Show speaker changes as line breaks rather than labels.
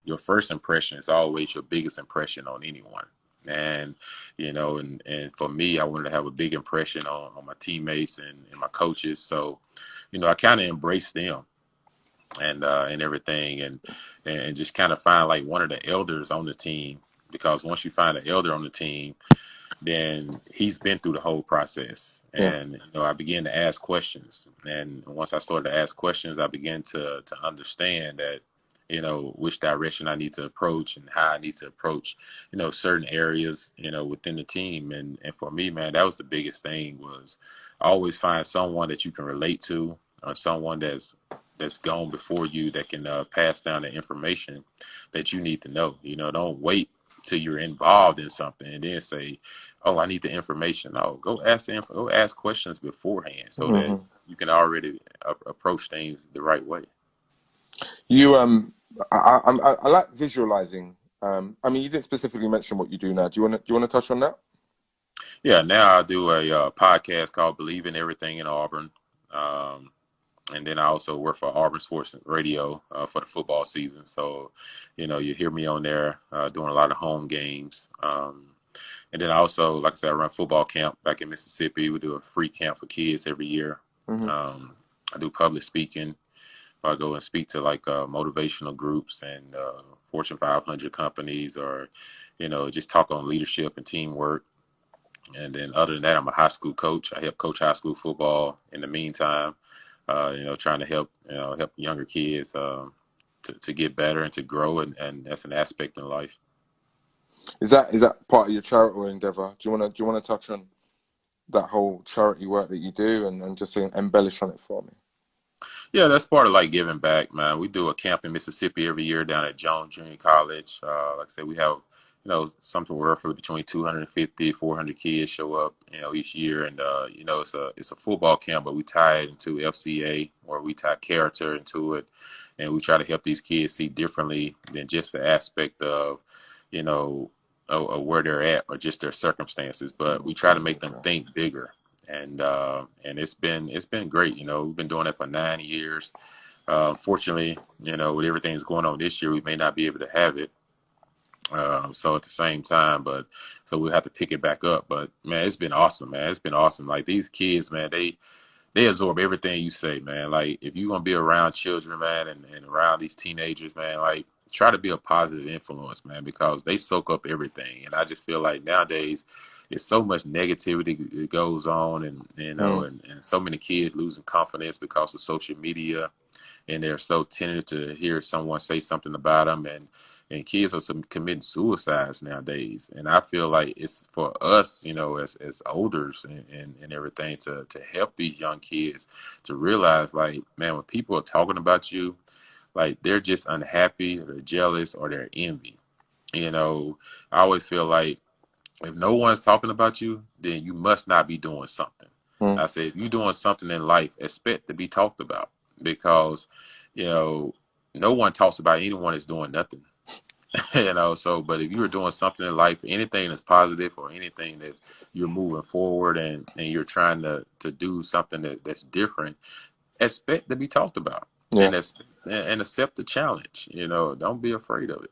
your first impression is always your biggest impression on anyone. And, and for me, I wanted to have a big impression on my teammates and my coaches. So, I kind of embraced them and everything, and just kind of find like one of the elders on the team, because once you find an elder on the team, then he's been through the whole process.
Yeah.
And I began to ask questions, and once I started to ask questions, I began to understand that which direction I need to approach and how I need to approach certain areas within the team. And for me, man, that was the biggest thing, was always find someone that you can relate to, or someone that's gone before you, that can pass down the information that you need to know. Don't wait till you're involved in something and then say, "Oh, I need the information." No, go ask questions beforehand, so that
Hmm.
you can already approach things the right way.
You I like visualizing. I mean, you didn't specifically mention what you do now. Do you want to touch on that?
Yeah, now I do a podcast called "Believe in Everything in Auburn." Um, and then I also work for Auburn Sports Radio for the football season. So, you hear me on there doing a lot of home games. And then I also, like I said, I run football camp back in Mississippi. We do a free camp for kids every year.
Hmm.
I do public speaking. I go and speak to like motivational groups and Fortune 500 companies, or, just talk on leadership and teamwork. And then other than that, I'm a high school coach. I help coach high school football in the meantime, trying to help younger kids to get better and to grow. And that's an aspect in life.
Is that part of your charitable endeavor? Do you want to touch on that whole charity work that you do, and just embellish on it for me?
Yeah, that's part of like giving back, man. We do a camp in Mississippi every year down at Jones Junior College. Like I said, we have, something roughly between 250, 400 kids show up, each year. And, it's a football camp, but we tie it into FCA, or we tie character into it. And we try to help these kids see differently than just the aspect of, you know, of where they're at or just their circumstances. But we try to make them
Okay.
think bigger. And it's been great. We've been doing it for 9 years. Fortunately, with everything that's going on this year, we may not be able to have it. So at the same time, but so we'll have to pick it back up. But man, it's been awesome, man. It's been awesome. Like these kids, man, they absorb everything you say, man. Like if you're gonna be around children, man, and around these teenagers, man, like try to be a positive influence, man, because they soak up everything. And I just feel like nowadays it's so much negativity that goes on, and
Mm.
and so many kids losing confidence because of social media, and they're so tended to hear someone say something about them, and kids are committing suicides nowadays. And I feel like it's for us, as elders and everything, to help these young kids to realize, like, man, when people are talking about you, like they're just unhappy, or they're jealous, or they're envy. you know I always feel like if no one's talking about you, then you must not be doing something.
Mm.
I say, if you're doing something in life, expect to be talked about, because, you know, no one talks about anyone that's doing nothing. So, but if you're doing something in life, anything that's positive, or anything that you're moving forward, and you're trying to do something that's different, expect to be talked about,
Yeah.
and accept the challenge. Don't be afraid of it.